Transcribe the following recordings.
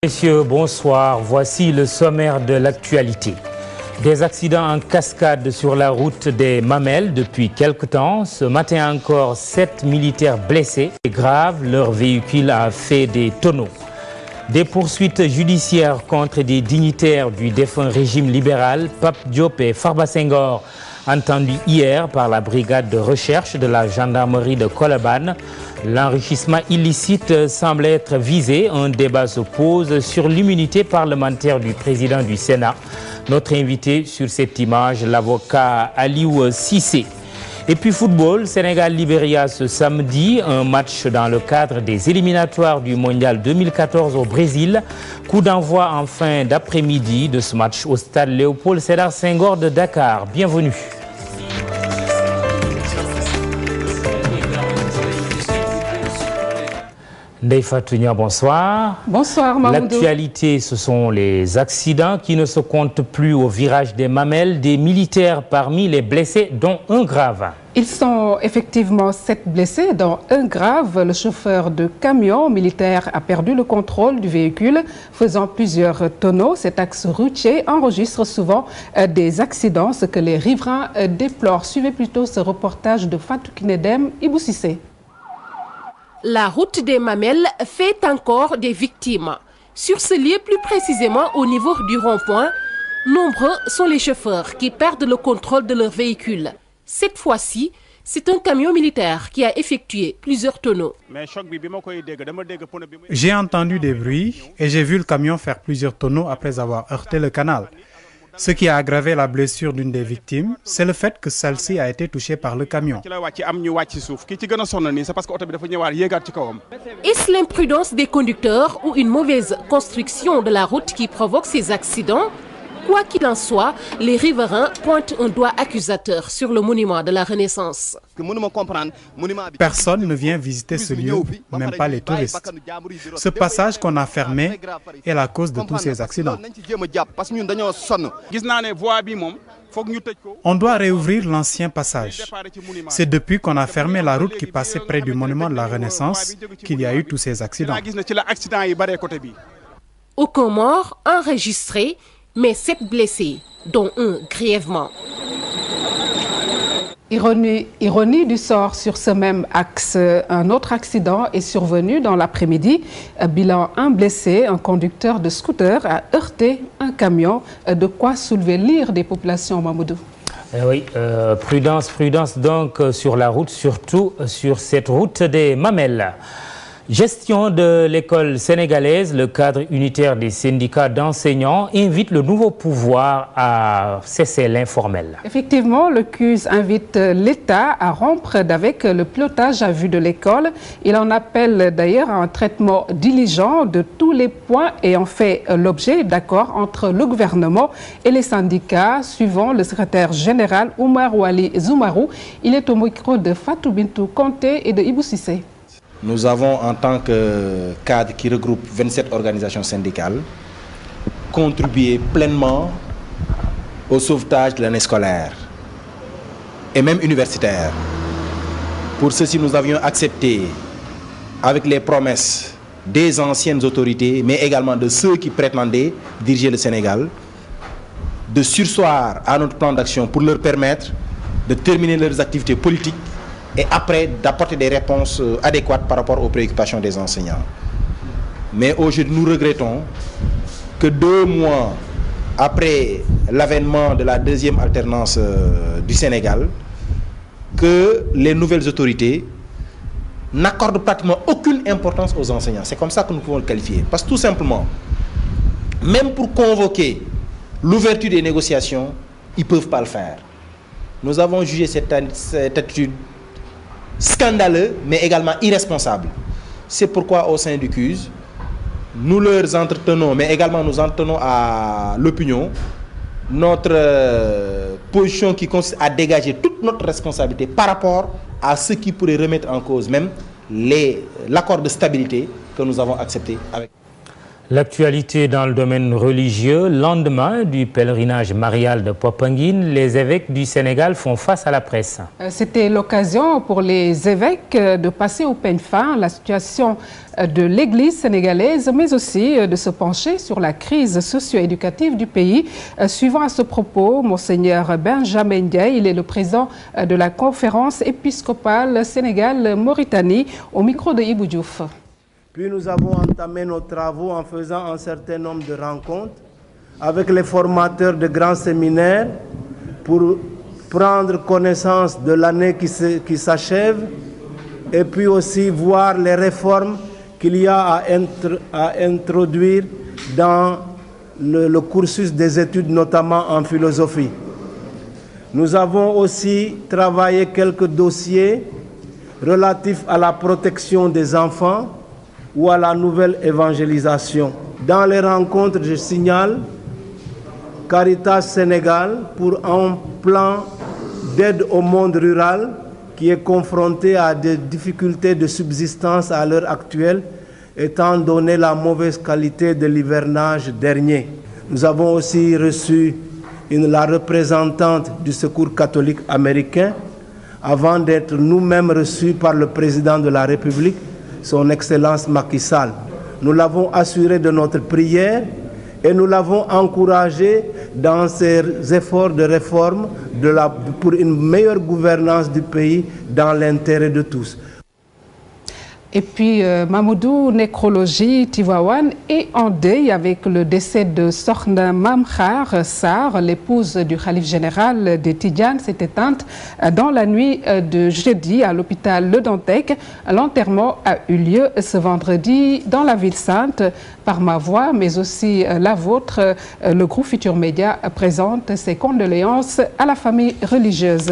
Messieurs, bonsoir. Voici le sommaire de l'actualité. Des accidents en cascade sur la route des Mamelles depuis quelque temps. Ce matin encore, 7 militaires blessés. Grave, leur véhicule a fait des tonneaux. Des poursuites judiciaires contre des dignitaires du défunt régime libéral, Pape Diop et Farba Senghor, entendus hier par la brigade de recherche de la gendarmerie de Colobane. L'enrichissement illicite semble être visé. Un débat se pose sur l'immunité parlementaire du président du Sénat. Notre invité sur cette image, l'avocat Aliou Cissé. Et puis football, Sénégal-Libéria ce samedi, un match dans le cadre des éliminatoires du Mondial 2014 au Brésil. Coup d'envoi en fin d'après-midi de ce match au stade Léopold Sédar Senghor de Dakar. Bienvenue. Ndeye Fatou Nia, bonsoir. Bonsoir Mamoudou. L'actualité, ce sont les accidents qui ne se comptent plus au virage des Mamelles. Des militaires parmi les blessés, dont un grave. Ils sont effectivement 7 blessés, dont un grave. Le chauffeur de camion militaire a perdu le contrôle du véhicule, faisant plusieurs tonneaux. Cet axe routier enregistre souvent des accidents, ce que les riverains déplorent. Suivez plutôt ce reportage de Fatou Kinedem Iboussissé. La route des Mamelles fait encore des victimes. Sur ce lieu, plus précisément au niveau du rond-point, nombreux sont les chauffeurs qui perdent le contrôle de leur véhicule. Cette fois-ci, c'est un camion militaire qui a effectué plusieurs tonneaux. J'ai entendu des bruits et j'ai vu le camion faire plusieurs tonneaux après avoir heurté le canal. Ce qui a aggravé la blessure d'une des victimes, c'est le fait que celle-ci a été touchée par le camion. Est-ce l'imprudence des conducteurs ou une mauvaise construction de la route qui provoque ces accidents? Quoi qu'il en soit, les riverains pointent un doigt accusateur sur le monument de la Renaissance. Personne ne vient visiter ce lieu, même pas les touristes. Ce passage qu'on a fermé est la cause de tous ces accidents. On doit réouvrir l'ancien passage. C'est depuis qu'on a fermé la route qui passait près du monument de la Renaissance qu'il y a eu tous ces accidents. Aucun mort enregistré, mais 7 blessés, dont un grièvement. Ironie du sort sur ce même axe. Un autre accident est survenu dans l'après-midi. Bilan, un blessé, un conducteur de scooter a heurté un camion. De quoi soulever l'ire des populations, Mamoudou. Oui, prudence donc sur la route, surtout sur cette route des Mamelles. Gestion de l'école sénégalaise, le cadre unitaire des syndicats d'enseignants invite le nouveau pouvoir à cesser l'informel. Effectivement, le CUS invite l'État à rompre avec le pilotage à vue de l'école. Il en appelle d'ailleurs à un traitement diligent de tous les points ayant fait l'objet d'accords entre le gouvernement et les syndicats, suivant le secrétaire général Oumar Wali Zoumarou. Il est au micro de Fatou Bintou Conté et de Ibou Cissé. Nous avons, en tant que cadre qui regroupe 27 organisations syndicales, contribué pleinement au sauvetage de l'année scolaire et même universitaire. Pour ceci, nous avions accepté, avec les promesses des anciennes autorités, mais également de ceux qui prétendaient diriger le Sénégal, de surseoir à notre plan d'action pour leur permettre de terminer leurs activités politiques et après d'apporter des réponses adéquates par rapport aux préoccupations des enseignants. Mais aujourd'hui, nous regrettons que 2 mois après l'avènement de la deuxième alternance du Sénégal, que les nouvelles autorités n'accordent pratiquement aucune importance aux enseignants. C'est comme ça que nous pouvons le qualifier. Parce que tout simplement, même pour convoquer l'ouverture des négociations, ils ne peuvent pas le faire. Nous avons jugé cette attitude scandaleux, mais également irresponsable. C'est pourquoi au sein du CUS, nous leur entretenons, mais également nous entretenons à l'opinion notre position qui consiste à dégager toute notre responsabilité par rapport à ce qui pourrait remettre en cause même l'accord de stabilité que nous avons accepté avec. L'actualité dans le domaine religieux, lendemain du pèlerinage marial de Popenguine, les évêques du Sénégal font face à la presse. C'était l'occasion pour les évêques de passer au peigne fin la situation de l'Église sénégalaise, mais aussi de se pencher sur la crise socio-éducative du pays. Suivant à ce propos, Monseigneur Benjamin Ndiaye, il est le président de la conférence épiscopale Sénégal-Mauritanie, au micro de Ibou Diouf. Puis nous avons entamé nos travaux en faisant un certain nombre de rencontres avec les formateurs de grands séminaires pour prendre connaissance de l'année qui s'achève et puis aussi voir les réformes qu'il y a à introduire dans le cursus des études, notamment en philosophie. Nous avons aussi travaillé quelques dossiers relatifs à la protection des enfants ou à la nouvelle évangélisation. Dans les rencontres, je signale Caritas Sénégal pour un plan d'aide au monde rural qui est confronté à des difficultés de subsistance à l'heure actuelle, étant donné la mauvaise qualité de l'hivernage dernier. Nous avons aussi reçu la représentante du Secours catholique américain avant d'être nous-mêmes reçus par le président de la République, son Excellence Macky Sall. Nous l'avons assuré de notre prière et nous l'avons encouragé dans ses efforts de réforme pour une meilleure gouvernance du pays dans l'intérêt de tous. Et puis Mamoudou, nécrologie, Tivaouane est en deuil avec le décès de Sokhna Mamkhar Sarr, l'épouse du khalife général des Tidjanes, s'est éteinte dans la nuit de jeudi à l'hôpital Le Dantec. L'enterrement a eu lieu ce vendredi dans la ville sainte. Par ma voix, mais aussi la vôtre, le groupe Futur Média présente ses condoléances à la famille religieuse.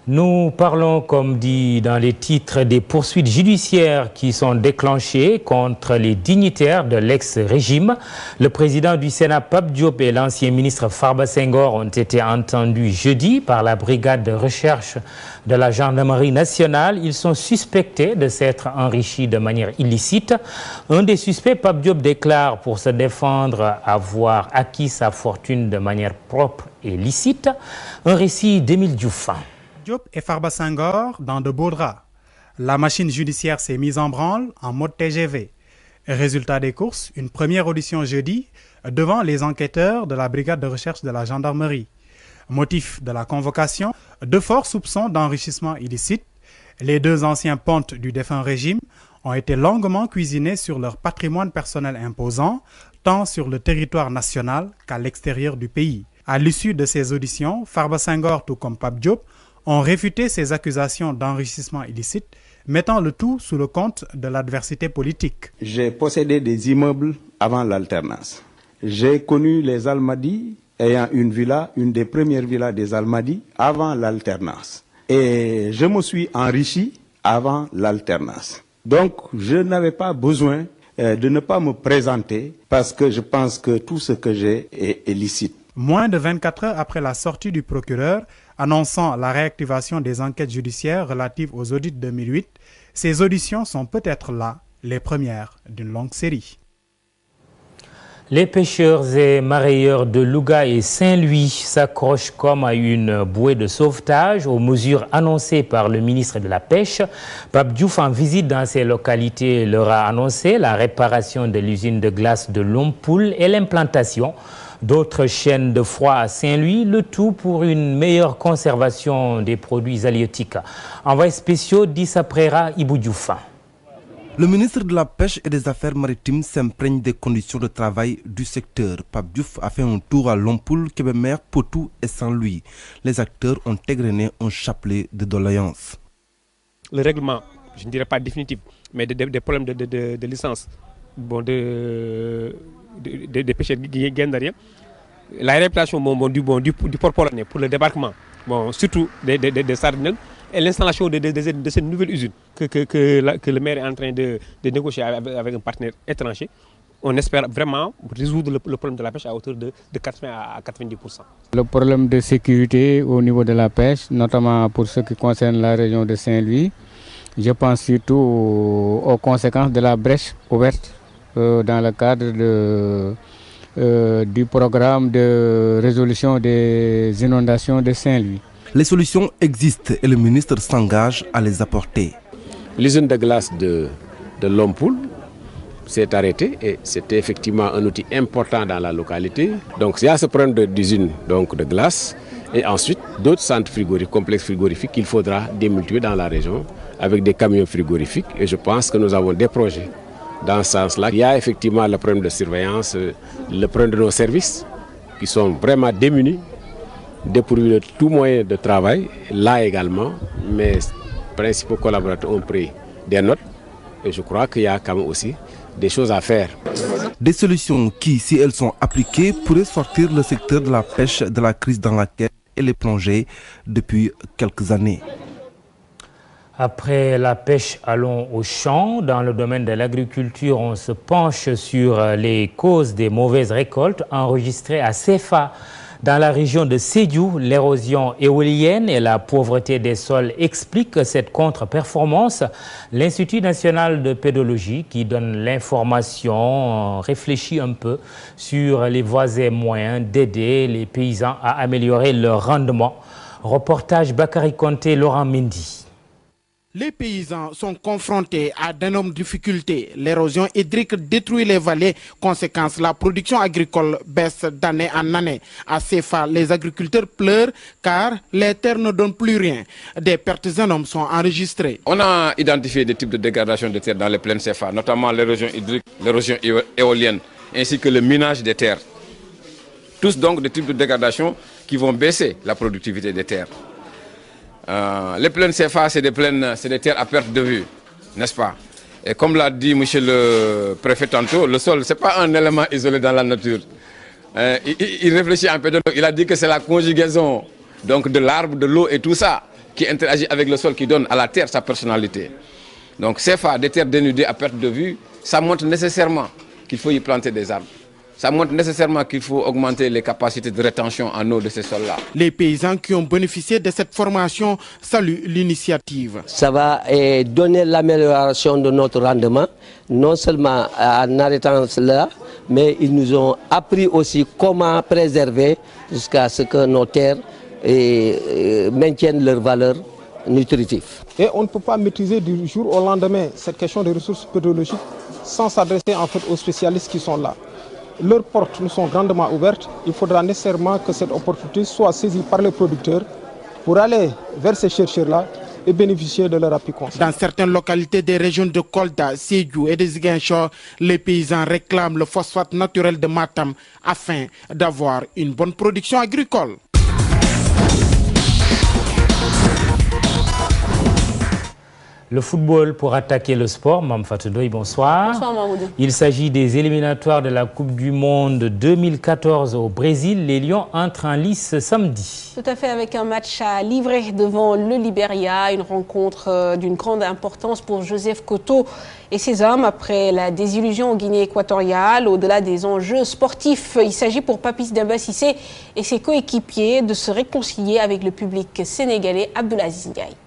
Nous parlons, comme dit dans les titres, des poursuites judiciaires qui sont déclenchées contre les dignitaires de l'ex-régime. Le président du Sénat, Pape Diop, et l'ancien ministre Farba Senghor ont été entendus jeudi par la brigade de recherche de la gendarmerie nationale. Ils sont suspectés de s'être enrichis de manière illicite. Un des suspects, Pape Diop, déclare pour se défendre avoir acquis sa fortune de manière propre et licite. Un récit d'Émile Diouf. Diop et Farba Senghor dans de beaux draps. La machine judiciaire s'est mise en branle en mode TGV. Résultat des courses, une première audition jeudi devant les enquêteurs de la brigade de recherche de la gendarmerie. Motif de la convocation, de forts soupçons d'enrichissement illicite. Les deux anciens pontes du défunt régime ont été longuement cuisinés sur leur patrimoine personnel imposant, tant sur le territoire national qu'à l'extérieur du pays. À l'issue de ces auditions, Farba Senghor, tout comme Pape Diop, ont réfuté ces accusations d'enrichissement illicite, mettant le tout sous le compte de l'adversité politique. J'ai possédé des immeubles avant l'alternance. J'ai connu les Almadies ayant une villa, une des premières villas des Almadies, avant l'alternance. Et je me suis enrichi avant l'alternance. Donc, je n'avais pas besoin de ne pas me présenter parce que je pense que tout ce que j'ai est licite. Moins de 24 heures après la sortie du procureur annonçant la réactivation des enquêtes judiciaires relatives aux audits 2008, ces auditions sont peut-être là, les premières d'une longue série. Les pêcheurs et mareyeurs de Louga et Saint-Louis s'accrochent comme à une bouée de sauvetage aux mesures annoncées par le ministre de la Pêche. Pape Diouf, en visite dans ces localités, leur a annoncé la réparation de l'usine de glace de Lompoul et l'implantation d'autres chaînes de froid à Saint-Louis, le tout pour une meilleure conservation des produits halieutiques. Envoyé spéciaux d'Issa Prera, Ibou Diouf. Le ministre de la Pêche et des Affaires maritimes s'imprègne des conditions de travail du secteur. Pape Diouf a fait un tour à Lompoul, Kébémer, Potou et Saint-Louis. Les acteurs ont égrené un chapelet de doléances. Le règlement, je ne dirais pas définitif, mais des problèmes de licence des pêcheurs guéndariens. La réputation du port polonais pour le débarquement, surtout des sardines, et l'installation de cette nouvelle usine que le maire est en train de négocier avec un partenaire étranger. On espère vraiment résoudre le problème de la pêche à hauteur de 80 à 90%. Le problème de sécurité au niveau de la pêche, notamment pour ce qui concerne la région de Saint-Louis, je pense surtout aux conséquences de la brèche ouverte dans le cadre du programme de résolution des inondations de Saint-Louis. Les solutions existent et le ministre s'engage à les apporter. L'usine de glace de Lompoul s'est arrêtée et c'était effectivement un outil important dans la localité. Donc il y a ce problème d'usine de glace et ensuite d'autres centres frigorifiques, complexes frigorifiques qu'il faudra démultiplier dans la région avec des camions frigorifiques et je pense que nous avons des projets dans ce sens-là. Il y a effectivement le problème de surveillance, le problème de nos services qui sont vraiment démunis, dépourvus de tout moyen de travail, là également, mais les principaux collaborateurs ont pris des notes et je crois qu'il y a quand même aussi des choses à faire. Des solutions qui, si elles sont appliquées, pourraient sortir le secteur de la pêche de la crise dans laquelle elle est plongée depuis quelques années. Après la pêche, allons au champ. Dans le domaine de l'agriculture, on se penche sur les causes des mauvaises récoltes enregistrées à Sefa. Dans la région de Sédhiou, l'érosion éolienne et la pauvreté des sols expliquent cette contre-performance. L'Institut national de pédologie, qui donne l'information, réfléchit un peu sur les voies et moyens d'aider les paysans à améliorer leur rendement. Reportage Bakary Konté, Laurent Mendy. Les paysans sont confrontés à d'énormes difficultés. L'érosion hydrique détruit les vallées. Conséquence, la production agricole baisse d'année en année. À Sefa, les agriculteurs pleurent car les terres ne donnent plus rien. Des pertes énormes sont enregistrées. On a identifié des types de dégradation de terres dans les plaines Sefa, notamment l'érosion hydrique, l'érosion éolienne, ainsi que le minage des terres. Tous donc des types de dégradation qui vont baisser la productivité des terres. Les plaines CFA, c'est des terres à perte de vue, n'est-ce pas? Et comme l'a dit monsieur le préfet tantôt, le sol, ce n'est pas un élément isolé dans la nature. Il réfléchit un peu, il a dit que c'est la conjugaison donc, de l'arbre, de l'eau et tout ça qui interagit avec le sol, qui donne à la terre sa personnalité. Donc CFA, des terres dénudées à perte de vue, ça montre nécessairement qu'il faut y planter des arbres. Ça montre nécessairement qu'il faut augmenter les capacités de rétention en eau de ces sols-là. Les paysans qui ont bénéficié de cette formation saluent l'initiative. Ça va donner l'amélioration de notre rendement, non seulement en arrêtant cela, mais ils nous ont appris aussi comment préserver jusqu'à ce que nos terres maintiennent leur valeur nutritive. Et on ne peut pas maîtriser du jour au lendemain cette question des ressources pédologiques sans s'adresser en fait aux spécialistes qui sont là. Leurs portes nous sont grandement ouvertes. Il faudra nécessairement que cette opportunité soit saisie par les producteurs pour aller vers ces chercheurs-là et bénéficier de leur appui conseil. Dans certaines localités des régions de Kolda, Sédhiou et de Ziguinchor, les paysans réclament le phosphate naturel de Matam afin d'avoir une bonne production agricole. Le football pour attaquer le sport. Mme Fatou Ndoye, bonsoir. Bonsoir Mamoudou. Il s'agit des éliminatoires de la Coupe du Monde 2014 au Brésil. Les Lions entrent en lice samedi. Tout à fait, avec un match à livrer devant le Libéria. Une rencontre d'une grande importance pour Joseph Koto et ses hommes après la désillusion en Guinée équatoriale. Au-delà des enjeux sportifs, il s'agit pour Papis Demba Cissé et ses coéquipiers de se réconcilier avec le public sénégalais. Abdoulaziz Ndiaye.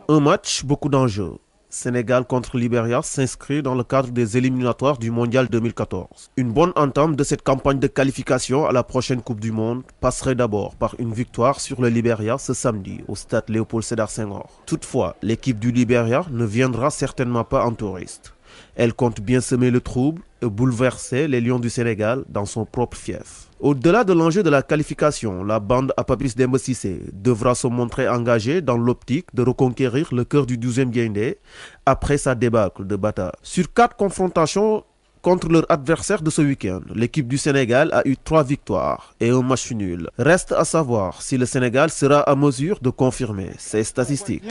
Un match, beaucoup d'enjeux. Sénégal contre Libéria s'inscrit dans le cadre des éliminatoires du Mondial 2014. Une bonne entame de cette campagne de qualification à la prochaine Coupe du Monde passerait d'abord par une victoire sur le Libéria ce samedi au stade Léopold Sédar Senghor. Toutefois, l'équipe du Libéria ne viendra certainement pas en touriste. Elle compte bien semer le trouble et bouleverser les Lions du Sénégal dans son propre fief. Au-delà de l'enjeu de la qualification, la bande à Papis Demba Cissé devra se montrer engagée dans l'optique de reconquérir le cœur du 12e Guindé après sa débâcle de Bata. Sur 4 confrontations contre leur adversaire de ce week-end, l'équipe du Sénégal a eu 3 victoires et un match nul. Reste à savoir si le Sénégal sera à mesure de confirmer ces statistiques.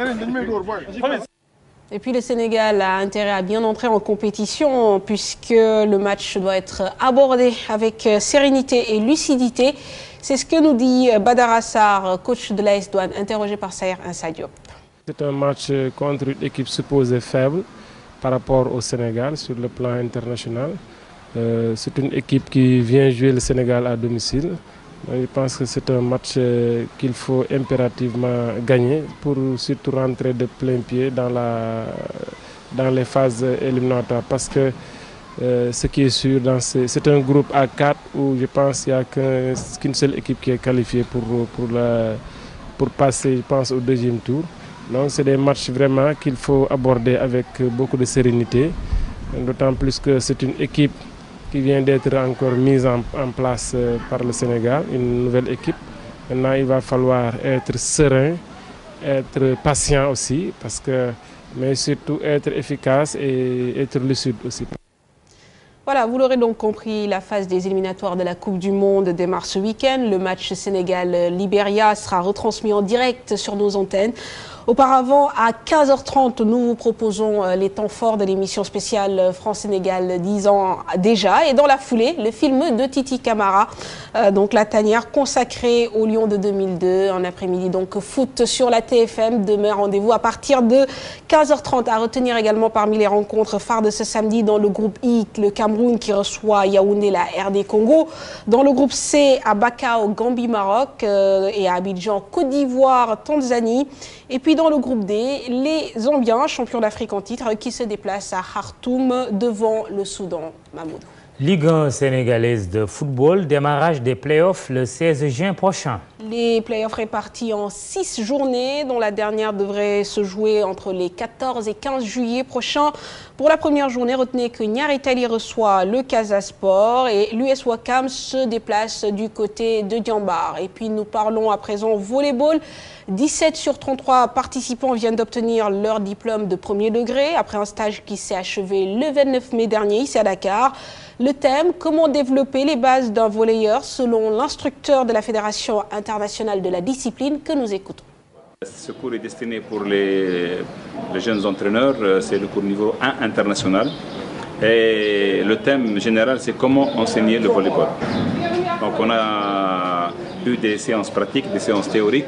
Et puis le Sénégal a intérêt à bien entrer en compétition puisque le match doit être abordé avec sérénité et lucidité. C'est ce que nous dit Badara Sarr, coach de l'AS Douanes, interrogé par Saher Insa Diop. C'est un match contre une équipe supposée faible par rapport au Sénégal sur le plan international. C'est une équipe qui vient jouer le Sénégal à domicile. Je pense que c'est un match qu'il faut impérativement gagner pour surtout rentrer de plein pied dans les phases éliminatoires. Parce que Ce qui est sûr, c'est un groupe à 4 où je pense qu'il n'y a qu'une seule équipe qui est qualifiée pour passer, je pense, au deuxième tour. Donc c'est des matchs vraiment qu'il faut aborder avec beaucoup de sérénité, d'autant plus que c'est une équipe qui vient d'être encore mise en place par le Sénégal, une nouvelle équipe. Maintenant, il va falloir être serein, être patient aussi, mais surtout être efficace et être lucide aussi. Voilà, vous l'aurez donc compris, la phase des éliminatoires de la Coupe du Monde démarre ce week-end. Le match Sénégal-Libéria sera retransmis en direct sur nos antennes. Auparavant, à 15h30, nous vous proposons les temps forts de l'émission spéciale France-Sénégal 10 ans déjà. Et dans la foulée, le film de Titi Camara, donc La Tanière, consacré au Lion de 2002. En après-midi, donc foot sur la TFM. Demain, rendez-vous à partir de 15h30. À retenir également parmi les rencontres phares de ce samedi dans le groupe I, le Cameroun qui reçoit Yaoundé, la RD Congo. Dans le groupe C, à Bakau, Gambie, Maroc. Et à Abidjan, Côte d'Ivoire, Tanzanie. Et puis dans le groupe D, les Zambiens, champions d'Afrique en titre, qui se déplacent à Khartoum devant le Soudan. Mahmoud. Ligue 1 sénégalaise de football, démarrage des playoffs le 16 juin prochain. Les playoffs répartis en 6 journées, dont la dernière devrait se jouer entre les 14 et 15 juillet prochains. Pour la première journée, retenez que Niary Tally reçoit le Casa Sport et l'US Ouakam se déplace du côté de Diambar. Et puis nous parlons à présent volleyball. 17 sur 33 participants viennent d'obtenir leur diplôme de premier degré après un stage qui s'est achevé le 29 mai dernier ici à Dakar. Le thème, comment développer les bases d'un volleyeur selon l'instructeur de la Fédération internationale de la discipline que nous écoutons. Ce cours est destiné pour les jeunes entraîneurs, c'est le cours niveau 1 international. Et le thème général, c'est comment enseigner le volleyball. Donc on a eu des séances pratiques, des séances théoriques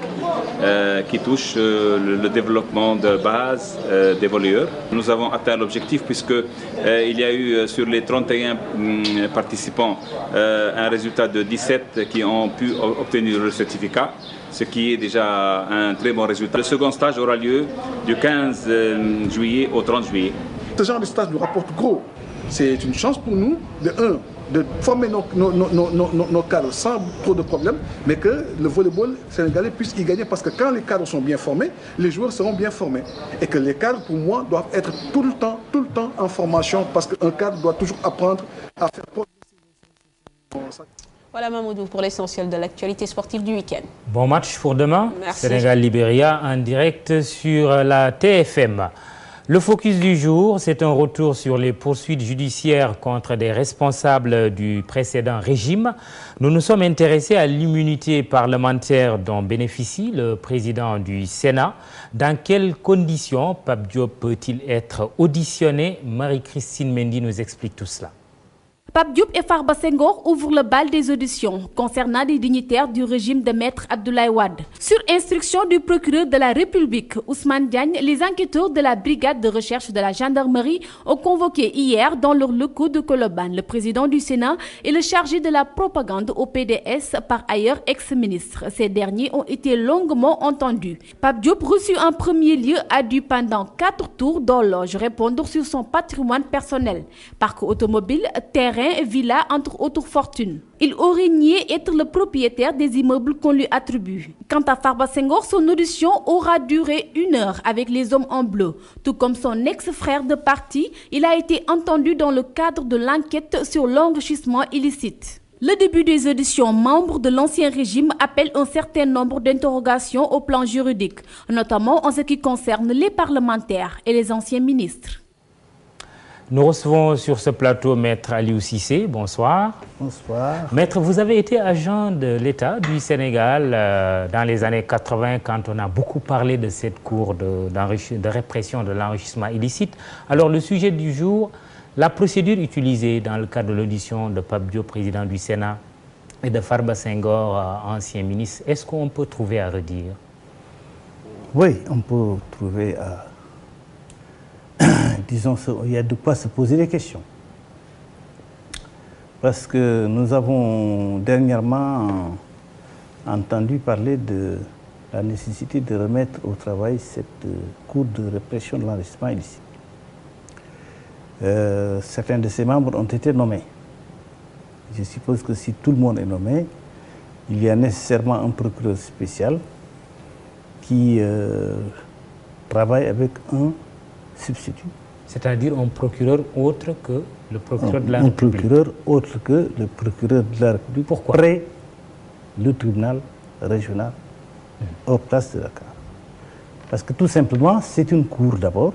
qui touchent le développement de base des volleyeurs. Nous avons atteint l'objectif puisqu'il y a eu sur les 31 participants un résultat de 17 qui ont pu obtenir le certificat, ce qui est déjà un très bon résultat. Le second stage aura lieu du 15 juillet au 30 juillet. Ce genre de stage nous rapporte gros. C'est une chance pour nous, de former nos cadres sans trop de problèmes, mais que le volleyball sénégalais puisse y gagner, parce que quand les cadres sont bien formés, les joueurs seront bien formés. Et que les cadres, pour moi, doivent être tout le temps en formation, parce qu'un cadre doit toujours apprendre à faire preuve de ses... Voilà Mamoudou pour l'essentiel de l'actualité sportive du week-end. Bon match pour demain. Merci. Sénégal-Libéria en direct sur la TFM. Le focus du jour, c'est un retour sur les poursuites judiciaires contre des responsables du précédent régime. Nous nous sommes intéressés à l'immunité parlementaire dont bénéficie le président du Sénat. Dans quelles conditions Pape Diop peut-il être auditionné? Marie-Christine Mendy nous explique tout cela. Pape Diop et Farba Senghor ouvrent le bal des auditions concernant des dignitaires du régime de Maître Abdoulaye Wade. Sur instruction du procureur de la République, Ousmane Diagne, les enquêteurs de la brigade de recherche de la gendarmerie ont convoqué hier dans leurs locaux de Colobane le président du Sénat et le chargé de la propagande au PDS, par ailleurs ex-ministre. Ces derniers ont été longuement entendus. Pape Diop, reçu en premier lieu, a dû pendant 4 tours d'horloge répondre sur son patrimoine personnel. Parc automobile, terrain, villa, entre autres fortunes. Il aurait nié être le propriétaire des immeubles qu'on lui attribue. Quant à Farba Senghor, son audition aura duré 1 heure avec les hommes en bleu. Tout comme son ex-frère de parti, il a été entendu dans le cadre de l'enquête sur l'enrichissement illicite. Le début des auditions membres de l'ancien régime appelle un certain nombre d'interrogations au plan juridique, notamment en ce qui concerne les parlementaires et les anciens ministres. Nous recevons sur ce plateau Maître Aliou Cissé. Bonsoir. Bonsoir. Maître, vous avez été agent de l'État du Sénégal dans les années 80 quand on a beaucoup parlé de cette cour de répression de l'enrichissement illicite. Alors le sujet du jour, la procédure utilisée dans le cadre de l'audition de Pape Diop, président du Sénat, et de Farba Senghor, ancien ministre, est-ce qu'on peut trouver à redire? Oui, on peut trouver à... Disons, il y a de quoi se poser des questions. Parce que nous avons dernièrement entendu parler de la nécessité de remettre au travail cette cour de répression de l'enrichissement illicite. Certains de ses membres ont été nommés. Je suppose que si tout le monde est nommé, il y a nécessairement un procureur spécial qui travaille avec un substitut. C'est-à-dire un procureur autre que le procureur de la République. Un procureur autre que le procureur de la République. Pourquoi? Près le tribunal régional hors place de Dakar. Parce que tout simplement, c'est une cour d'abord,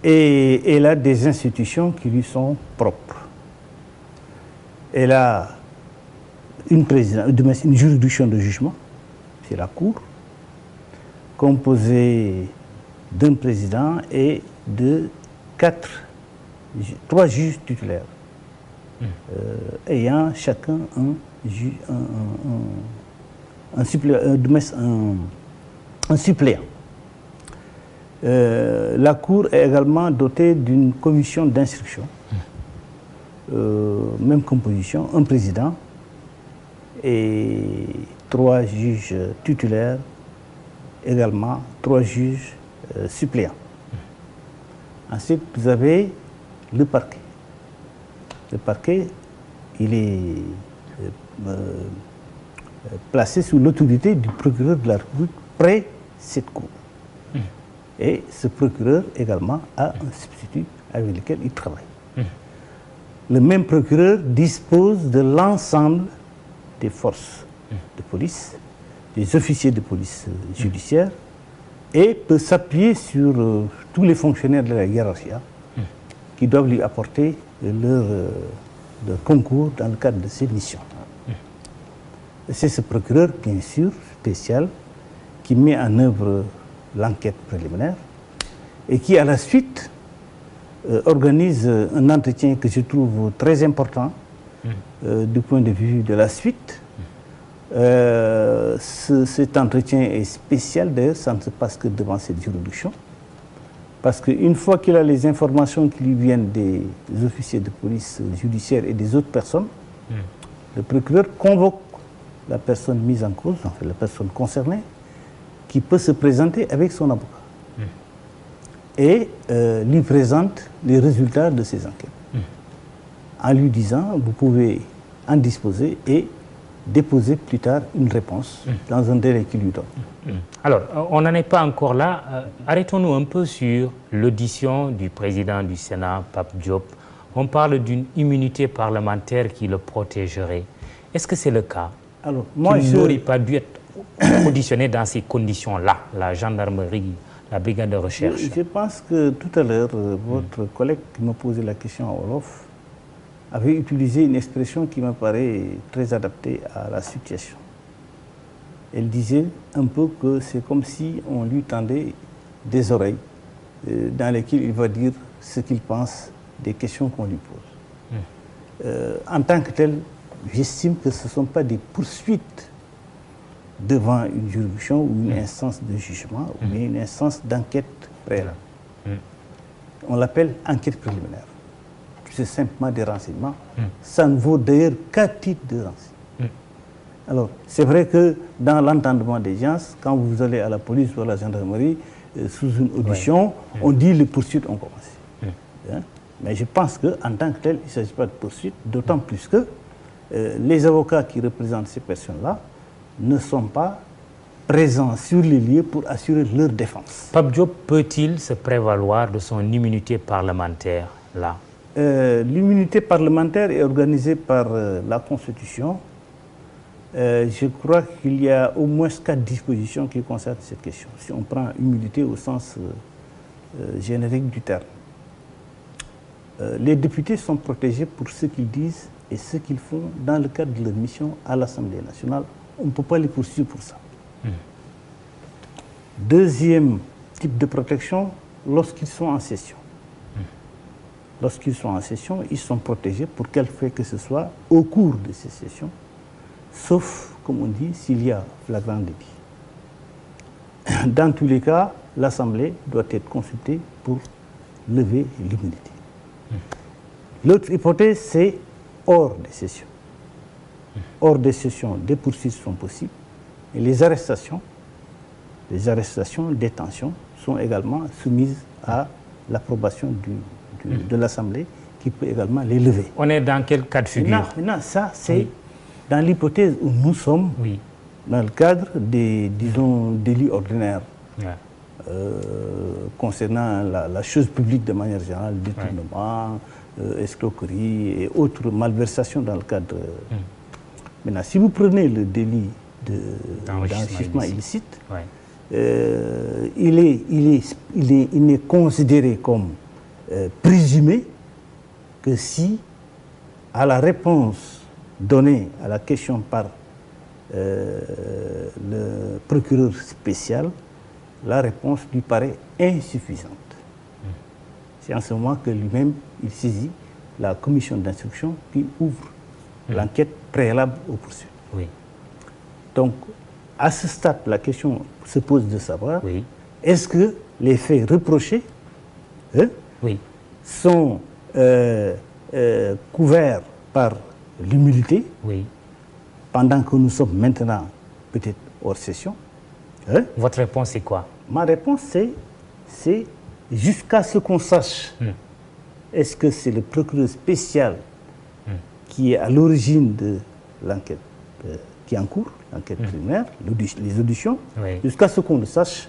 et elle a des institutions qui lui sont propres. Elle a une juridiction de jugement, c'est la cour, composée d'un président et de 3 juges titulaires, ayant chacun un suppléant. La Cour est également dotée d'une commission d'instruction, même composition, un président et 3 juges titulaires, également 3 juges suppléants. Ensuite, vous avez le parquet. Le parquet, il est placé sous l'autorité du procureur de la République près cette cour. Et ce procureur également a un substitut avec lequel il travaille. Le même procureur dispose de l'ensemble des forces de police, des officiers de police judiciaire, et peut s'appuyer sur tous les fonctionnaires de la hiérarchie qui doivent lui apporter leur concours dans le cadre de ses missions. C'est ce procureur, bien sûr, spécial, qui met en œuvre l'enquête préliminaire et qui, à la suite, organise un entretien que je trouve très important du point de vue de la suite. Cet entretien est spécial, d'ailleurs, ça ne se passe que devant cette juridiction, parce qu'une fois qu'il a les informations qui lui viennent des officiers de police judiciaire et des autres personnes, le procureur convoque la personne mise en cause, en fait, la personne concernée, qui peut se présenter avec son avocat et lui présente les résultats de ses enquêtes, en lui disant, vous pouvez en disposer et déposer plus tard une réponse dans un délai qui lui donne. Alors, on n'en est pas encore là. Arrêtons-nous un peu sur l'audition du président du Sénat, Pape Diop. On parle d'une immunité parlementaire qui le protégerait. Est-ce que c'est le cas? Alors, moi, il n'aurait pas dû être auditionné dans ces conditions-là, la gendarmerie, la brigade de recherche? Je pense que tout à l'heure, votre collègue qui m'a posé la question à Wolof avait utilisé une expression qui me paraît très adaptée à la situation. Elle disait un peu que c'est comme si on lui tendait des oreilles dans lesquelles il va dire ce qu'il pense des questions qu'on lui pose. En tant que tel, j'estime que ce ne sont pas des poursuites devant une juridiction ou une instance de jugement ou bien une instance d'enquête préalable. On l'appelle enquête préliminaire. C'est simplement des renseignements. Ça ne vaut d'ailleurs qu'à titre de renseignement. Alors, c'est vrai que dans l'entendement des gens, quand vous allez à la police ou à la gendarmerie, sous une audition, on dit les poursuites ont commencé. Mais je pense qu'en tant que tel, il ne s'agit pas de poursuite, d'autant plus que les avocats qui représentent ces personnes-là ne sont pas présents sur les lieux pour assurer leur défense. Pape Diop peut-il se prévaloir de son immunité parlementaire là? L'immunité parlementaire est organisée par la Constitution. Je crois qu'il y a au moins 4 dispositions qui concernent cette question, si on prend immunité au sens générique du terme. Les députés sont protégés pour ce qu'ils disent et ce qu'ils font dans le cadre de leur mission à l'Assemblée nationale. On ne peut pas les poursuivre pour ça. Deuxième type de protection, lorsqu'ils sont en session. Lorsqu'ils sont en session, ils sont protégés pour quel fait que ce soit au cours de ces sessions, sauf, comme on dit, s'il y a flagrant délit. Dans tous les cas, l'Assemblée doit être consultée pour lever l'immunité. L'autre hypothèse, c'est hors des sessions. Hors des sessions, des poursuites sont possibles et les arrestations, détentions sont également soumises à l'approbation de l'Assemblée qui peut également les lever. On est dans quel cas de figure? Maintenant ça, c'est dans l'hypothèse où nous sommes, dans le cadre des, disons, délits ordinaires. Concernant la chose publique de manière générale, détournement, escroquerie et autres malversations dans le cadre. Maintenant, si vous prenez le délit d'enrichissement illicite, il n'est considéré comme présumé que si, à la réponse donnée à la question par le procureur spécial, la réponse lui paraît insuffisante. C'est en ce moment que lui-même, il saisit la commission d'instruction qui ouvre l'enquête préalable aux poursuites. Donc, à ce stade, la question se pose de savoir, est-ce que les faits reprochés sont couverts par l'humilité, pendant que nous sommes maintenant peut-être hors session. Votre réponse est quoi? Ma réponse, c'est jusqu'à ce qu'on sache, est-ce que c'est le procureur spécial qui est à l'origine de l'enquête qui est en cours, l'enquête primaire, les auditions, jusqu'à ce qu'on le sache,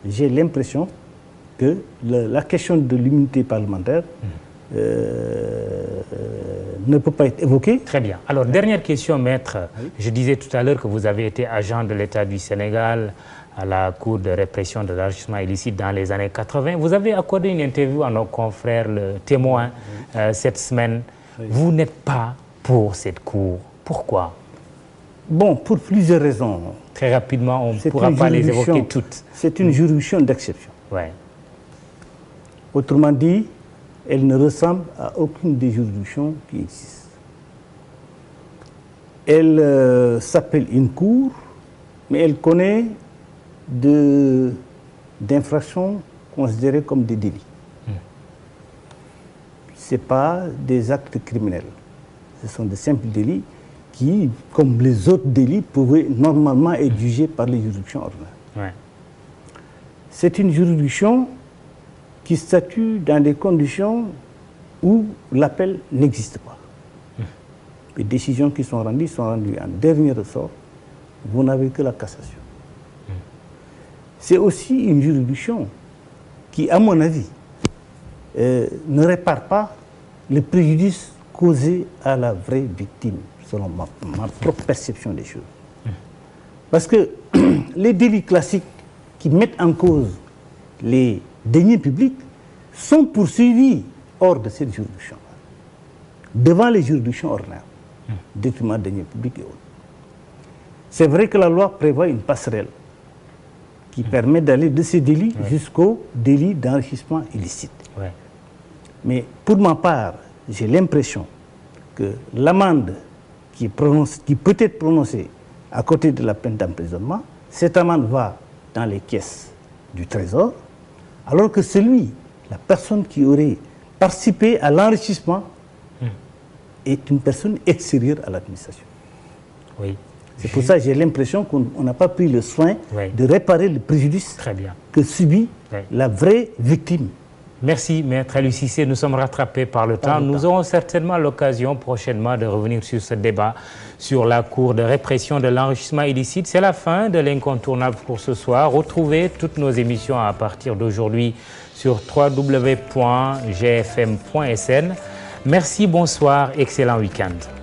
j'ai l'impression que la question de l'immunité parlementaire ne peut pas être évoquée. Très bien. Alors, dernière question, maître. Je disais tout à l'heure que vous avez été agent de l'État du Sénégal à la Cour de répression de l'enrichissement illicite dans les années 80. Vous avez accordé une interview à nos confrères, le Témoin, cette semaine. Vous n'êtes pas pour cette Cour. Pourquoi? Bon, pour plusieurs raisons. Très rapidement, on ne pourra pas les évoquer toutes. C'est une juridiction d'exception. Autrement dit, elle ne ressemble à aucune des juridictions qui existent. Elle s'appelle une cour, mais elle connaît d'infractions considérées comme des délits. Ce n'est pas des actes criminels. Ce sont des simples délits qui, comme les autres délits, pouvaient normalement être jugés par les juridictions ordinaires. C'est une juridiction qui statue dans des conditions où l'appel n'existe pas. Les décisions qui sont rendues en dernier ressort. Vous n'avez que la cassation. C'est aussi une juridiction qui, à mon avis, ne répare pas le préjudice causé à la vraie victime, selon ma propre perception des choses. Parce que les délits classiques qui mettent en cause les deniers publics sont poursuivis hors de cette juridiction, devant les juridictions ordinaires, détriment de deniers publics et autres. C'est vrai que la loi prévoit une passerelle qui permet d'aller de ces délits jusqu'au délit d'enrichissement illicite. Mais pour ma part, j'ai l'impression que l'amende qui peut être prononcée à côté de la peine d'emprisonnement, cette amende va dans les caisses du Trésor, alors que la personne qui aurait participé à l'enrichissement est une personne extérieure à l'administration. C'est pour ça que j'ai l'impression qu'on n'a pas pris le soin de réparer le préjudice que subit la vraie victime. Merci, Maître Aliou Cissé. Nous sommes rattrapés par le temps. Nous aurons certainement l'occasion prochainement de revenir sur ce débat sur la Cour de répression de l'enrichissement illicite. C'est la fin de l'incontournable pour ce soir. Retrouvez toutes nos émissions à partir d'aujourd'hui sur www.gfm.sn. Merci, bonsoir, excellent week-end.